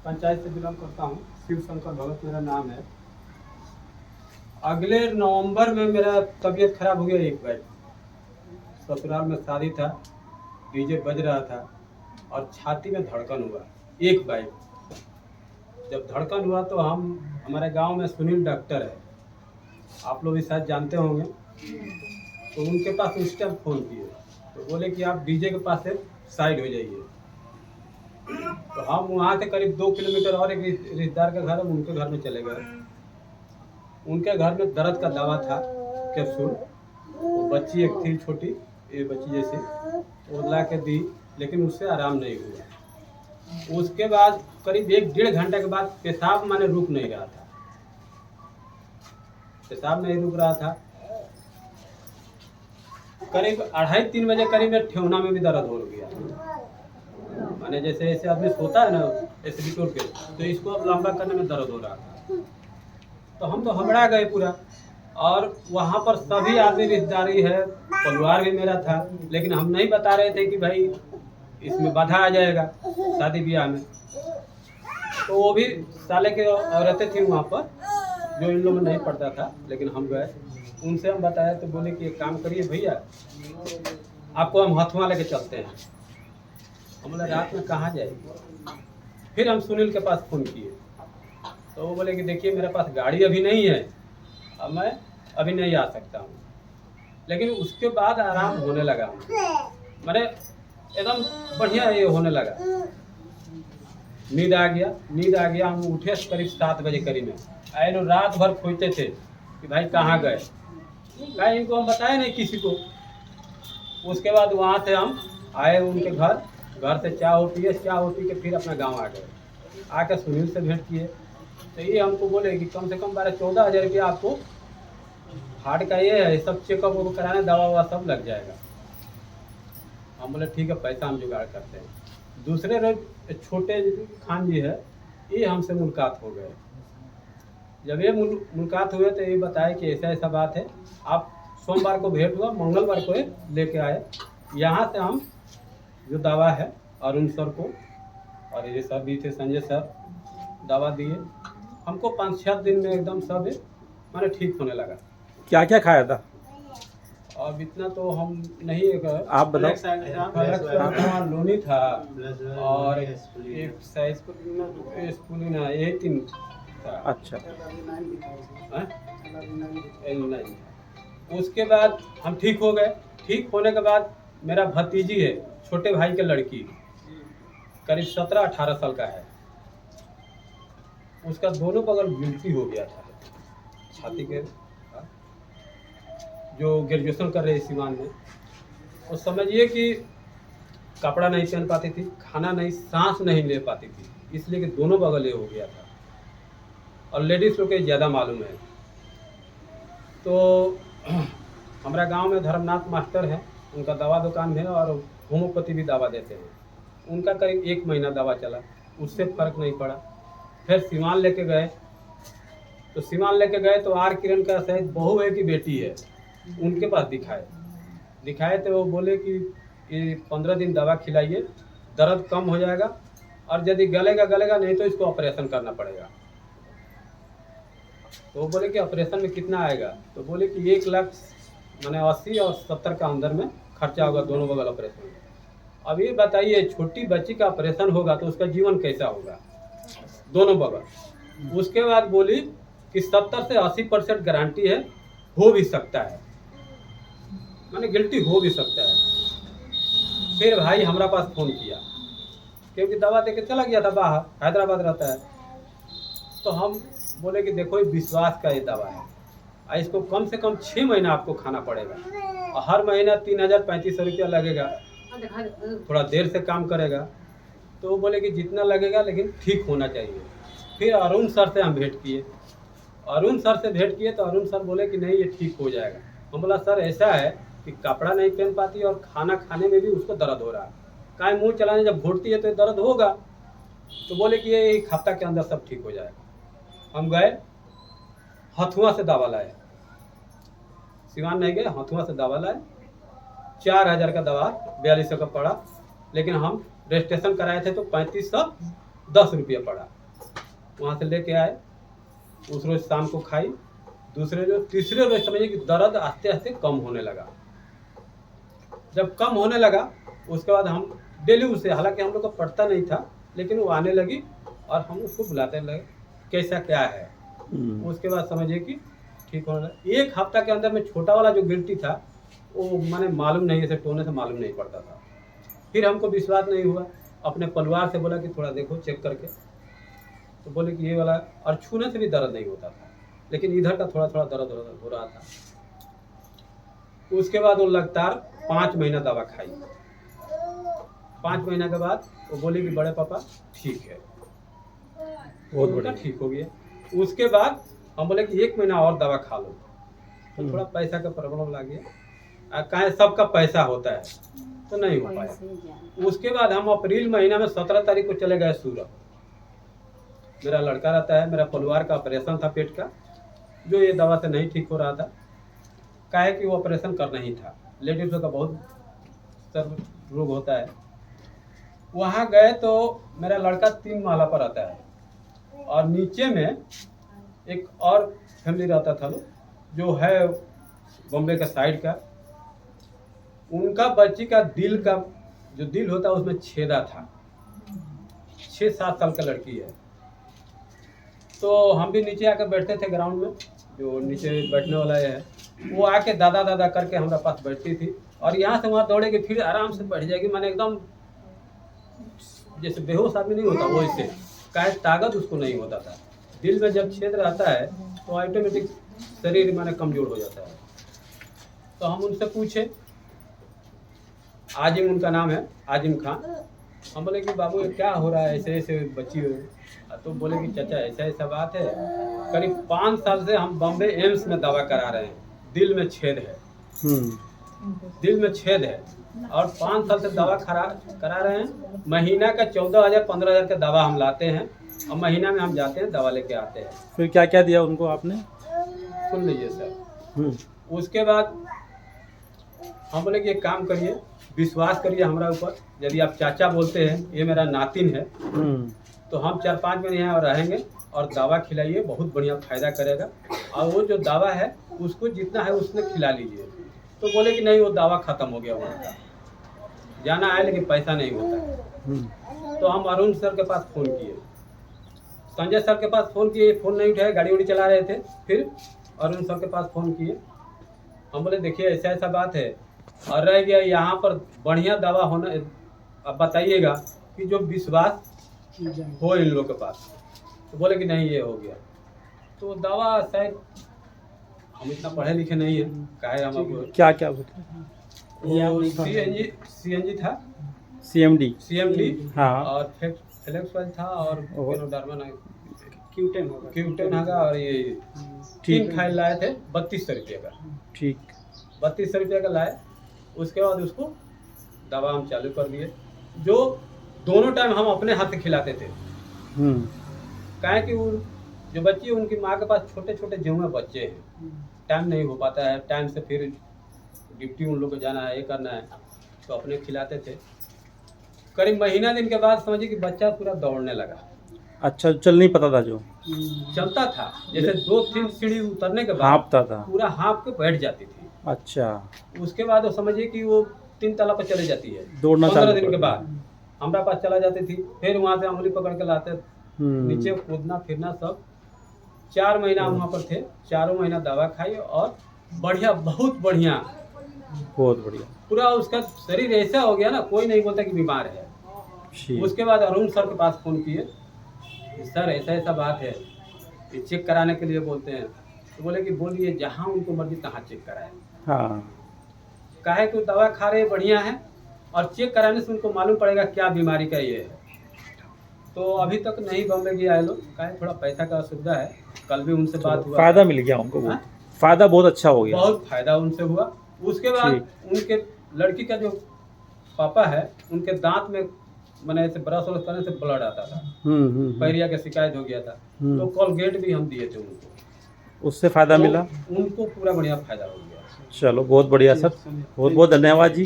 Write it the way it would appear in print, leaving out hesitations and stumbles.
पंचायत से बिलोंग करता हूँ। शिव शंकर भगत मेरा नाम है। अगले नवंबर में मेरा तबीयत खराब हो गया एक बार। ससुराल में शादी था, डीजे बज रहा था और छाती में धड़कन हुआ एक बार। जब धड़कन हुआ तो हमारे गांव में सुनील डॉक्टर है, आप लोग भी शायद जानते होंगे। तो उनके पास उस टाइम फ़ोन किए तो बोले कि आप डीजे के पास से साइड हो जाइए। तो हम वहाँ से करीब 2 किलोमीटर और एक रिश्तेदार का घर है, उनके घर में चले गए। उनके घर में दर्द का दवा था, कैप्सूल। वो बच्ची एक थी छोटी, ये बच्ची जैसी, वो ला के दी, लेकिन उससे आराम नहीं हुआ। उसके बाद करीब 1-1.5 घंटे के बाद पेशाब माने रुक नहीं रहा था, पेशाब नहीं रुक रहा था। करीब 2:30-3 बजे करीब में ठेहुना में भी दर्द हो गया। माने जैसे ऐसे आदमी सोता है ना ऐसे बिटोर के, तो इसको अब लंबा करने में दर्द हो रहा था। तो हम तो हबड़ा गए पूरा, और वहाँ पर सभी आदमी रिश्तेदारी है, परिवार भी मेरा था, लेकिन हम नहीं बता रहे थे कि भाई इसमें बाधा आ जाएगा शादी ब्याह में। तो वो भी साले के औरतें थी वहाँ पर, जो इन लोगों में नहीं पड़ता था, लेकिन हम गए, उनसे हम बताया तो बोले कि एक काम करिए भैया, आपको हम हथुआ लेके चलते हैं। हम बोले रात में कहाँ जाएगी। फिर हम सुनील के पास फ़ोन किए तो वो बोले कि देखिए मेरे पास गाड़ी अभी नहीं है, अब मैं अभी नहीं आ सकता हूँ। लेकिन उसके बाद आराम होने लगा, मैंने एकदम बढ़िया ये होने लगा, नींद आ गया। हम उठे करीब 7 बजे करीब में, आए नो रात भर खोजते थे कि भाई कहाँ गए, भाई इनको हम बताए नहीं किसी को। उसके बाद वहाँ से हम आए उनके घर से चाय पी के फिर अपना गांव आ गए। आके सुनील से भेंट किए तो ये हमको बोले कि कम से कम 12-14 हज़ार रुपया आपको हार्ट का ये है, सब चेकअप वो कराने, दवा ववा सब लग जाएगा। हम बोले ठीक है, पैसा हम जुगाड़ करते हैं। दूसरे रोज छोटे खान जी है, ये हमसे मुलाकात हो गए। जब ये मुलाकात हुए तो ये बताए कि ऐसा ऐसा बात है, आप सोमवार को भेंट हुआ, मंगलवार को लेके आए। यहाँ से हम जो दवा है अरुण सर को और ये सर भी थे, संजय सर, दवा दिए हमको। 5-6 दिन में एकदम सब माने ठीक होने लगा। क्या क्या खाया था? अब इतना तो हम नहीं, आप बताओ। लोनी था और एक स्पूलिन, यही 3 था। अच्छा, नहीं, उसके बाद हम ठीक हो गए। ठीक होने के बाद मेरा भतीजी है, छोटे भाई के लड़की, करीब 17-18 साल का है, उसका दोनों बगल गिल्टी हो गया था छाती के, जो ग्रेजुएशन कर रहे सिवान में। और समझिए कि कपड़ा नहीं पहन पाती थी, खाना नहीं, सांस नहीं ले पाती थी, इसलिए कि दोनों बगल ये हो गया था। और लेडीज़ लोग के ज़्यादा मालूम है। तो हमारा गांव में धर्मनाथ मास्टर है, उनका दवा दुकान है और होम्योपैथी भी दवा देते हैं। उनका करीब 1 महीना दवा चला, उससे फ़र्क नहीं पड़ा। फिर सिवान लेके गए, तो सिवान लेके गए तो आर किरण का शायद बहू है कि बेटी है, उनके पास दिखाए तो वो बोले कि ये 15 दिन दवा खिलाइए, दर्द कम हो जाएगा, और यदि गलेगा नहीं तो इसको ऑपरेशन करना पड़ेगा। तो वो बोले कि ऑपरेशन में कितना आएगा, तो बोले कि 1 लाख माने 80 और 70 का अंदर में खर्चा होगा दोनों बगल ऑपरेशन में। अब ये बताइए, छोटी बच्ची का ऑपरेशन होगा तो उसका जीवन कैसा होगा, दोनों बगल। उसके बाद बोली कि 70 से 80% गारंटी है, हो भी सकता है, माने गिल्टी हो भी सकता है। फिर भाई हमारा पास फ़ोन किया, क्योंकि दवा दे के चला गया था बाहर, हैदराबाद रहता है। तो हम बोले कि देखो ये विश्वास का ये दवा है, और इसको कम से कम 6 महीना आपको खाना पड़ेगा, और हर महीना 3,000-3,500 रुपया लगेगा, थोड़ा देर से काम करेगा। तो वो बोले कि जितना लगेगा लेकिन ठीक होना चाहिए। फिर अरुण सर से हम भेंट किए, तो अरुण सर बोले कि नहीं ये ठीक हो जाएगा। हम बोला सर ऐसा है कि कपड़ा नहीं पहन पाती और खाना खाने में भी उसको दर्द हो रहा है, काहे मुँह चलाने जब घोटती है तो दर्द होगा। तो बोले कि ये 1 हफ्ता के अंदर सब ठीक हो जाएगा। हम गए, हथुआ से दवा लाए, सिवान नहीं गए, हथुआ से दवा लाए। 4,000 का दवा 4200 का पड़ा, लेकिन हम रजिस्ट्रेशन कराए थे तो 3500 10 रुपया पड़ा। वहाँ से लेके आए, उस रोज शाम को खाई। दूसरे रोज तीसरे रोज समझिए कि दर्द आस्ते आस्ते कम होने लगा। जब कम होने लगा उसके बाद हम डेली उसे, हालांकि हम लोग को पड़ता नहीं था, लेकिन वो आने लगी और हम उसको बुलाते लगे कैसा क्या है। उसके बाद समझिए कि ठीक होने लगा। 1 हफ्ता के अंदर में छोटा वाला जो गिल्टी था वो मैंने मालूम नहीं, ऐसे टोने से मालूम नहीं पड़ता था। फिर हमको विश्वास नहीं हुआ, अपने परिवार से बोला कि थोड़ा देखो चेक करके, तो बोले कि ये वाला, और छूने से भी दर्द नहीं होता था, लेकिन इधर का थोड़ा थोड़ा दर्द हो रहा था। उसके बाद वो लगातार 5 महीना दवा खाई। 5 महीना के बाद वो बोले कि बड़े पापा ठीक है, बहुत बढ़िया, ठीक हो गया। उसके बाद हम बोले कि 1 महीना और दवा खा लो, तो थोड़ा पैसा का प्रॉब्लम लग गया। कहें सबका पैसा होता है तो नहीं हो पाया। उसके बाद हम अप्रैल महीना में 17 तारीख को चले गए सूरत। मेरा लड़का रहता है, मेरा परिवार का ऑपरेशन था पेट का, जो ये दवा से नहीं ठीक हो रहा था। काहे कि वो ऑपरेशन करना ही था, लेडीज़ों का बहुत सर्व रोग होता है। वहाँ गए तो मेरा लड़का 3 माला पर रहता है और नीचे में एक और फैमिली रहता था जो है बॉम्बे का साइड का। उनका बच्ची का दिल का जो दिल होता है उसमें छेदा था। 6-7 साल का लड़की है। तो हम भी नीचे आकर बैठते थे ग्राउंड में, जो नीचे बैठने वाला है, वो आके दादा दादा करके हमारे पास बैठती थी और यहाँ से वहाँ दौड़ेगी, फिर आराम से बैठ जाएगी। मैंने एकदम जैसे बेहोश आदमी नहीं होता वो, इससे काहे ताकत उसको नहीं होता था। दिल में जब छेद रहता है तो ऑटोमेटिक शरीर माने कमजोर हो जाता है। तो हम उनसे पूछे, आजिम उनका नाम है, आजिम खान। हम बोले कि बाबू ये क्या हो रहा है, ऐसे ऐसे बच्ची हो। तो बोले कि चाचा ऐसा ऐसा बात है, करीब 5 साल से हम बॉम्बे एम्स में दवा करा रहे हैं, दिल में छेद है, दिल में छेद है, और 5 साल से दवा करा रहे हैं। महीना का 14,000-15,000 का दवा हम लाते हैं और महीना में हम जाते हैं दवा लेके आते हैं। फिर क्या क्या दिया उनको आपने? सुन लीजिए सर। उसके बाद हम बोले कि एक काम करिए, विश्वास करिए हमारा ऊपर, यदि आप चाचा बोलते हैं, ये मेरा नातिन है, तो हम 4-5 महीने यहाँ रहेंगे और दवा खिलाइए, बहुत बढ़िया फायदा करेगा। और वो जो दवा है उसको जितना है उसमें खिला लीजिए। तो बोले कि नहीं वो दवा खत्म हो गया, वहाँ का जाना है लेकिन पैसा नहीं होता है। तो हम अरुण सर के पास फ़ोन किए, संजय सर के पास फ़ोन किए, फ़ोन नहीं उठाए, गाड़ी उड़ी चला रहे थे। फिर अरुण सर के पास फ़ोन किए, हम बोले देखिए ऐसा ऐसा बात है और रह गया यहाँ पर बढ़िया दवा होना, अब बताइएगा कि जो विश्वास हो इन लोगों के पास। तो बोले कि नहीं ये हो गया। तो दवा शायद, हम इतना पढ़े लिखे नहीं है, काहे हम आपको क्या क्या होता CNG था, CMD हाँ, और फ्लेक्स था और क्यूटेन होगा, और ये 3 फाइल लाए थे 3200 रुपये का। ठीक, 3200 रुपये का लाए। उसके बाद उसको दवा हम चालू कर दिए, जो दोनों टाइम हम अपने हाथ से खिलाते थे। काहे कि वो जो बच्ची है उनकी माँ के पास छोटे छोटे जुए बच्चे हैं, टाइम नहीं हो पाता है, टाइम से फिर ड्यूटी उन लोग को जाना है, ये करना है, तो अपने खिलाते थे। करीब महीना दिन के बाद समझिए कि बच्चा पूरा दौड़ने लगा। अच्छा, चल नहीं पता था, जो चलता था, जैसे 2-3 सीढ़ी उतरने के बाद हाँफता था, पूरा हाँफ के बैठ जाती थी। अच्छा, उसके बाद वो समझिए कि वो 3 तला पर चले जाती है। दौड़ना 15 दिन के बाद हमारा पास चला जाती थी, फिर वहाँ से उंगली पकड़ के लाते, नीचे कूदना फिरना सब। 4 महीना वहाँ पर थे, 4 महीना दवा खाई और बढ़िया, बहुत बढ़िया, पूरा उसका शरीर ऐसा हो गया ना, कोई नहीं बोलता कि बीमार है। उसके बाद अरुण सर के पास फ़ोन किए, सर ऐसा ऐसा बात है, ये चेक कराने के लिए बोलते हैं। तो बोले कि बोलिए जहाँ उनको मर्जी तहाँ चेक कराए। हाँ, काहे कि दवा खा रहे बढ़िया है और चेक कराने से उनको मालूम पड़ेगा क्या बीमारी का ये है। तो अभी तक नहीं बॉम्बे गया है लोग, काहे थोड़ा पैसा का असुविधा है। कल भी उनसे बात हुआ, फायदा मिल गया उनको, फायदा बहुत अच्छा हो गया, बहुत फायदा उनसे हुआ। उसके बाद उनके लड़की का जो पापा है, उनके दांत में मैंने ऐसे ब्रश व्रश करने से ब्लड आता था, पैरिया का शिकायत हो गया था, तो कोलगेट भी हम दिए थे उनको, उससे फायदा तो मिला, उनको पूरा बढ़िया फायदा हो गया। चलो बहुत बढ़िया सर, बहुत बहुत धन्यवाद जी।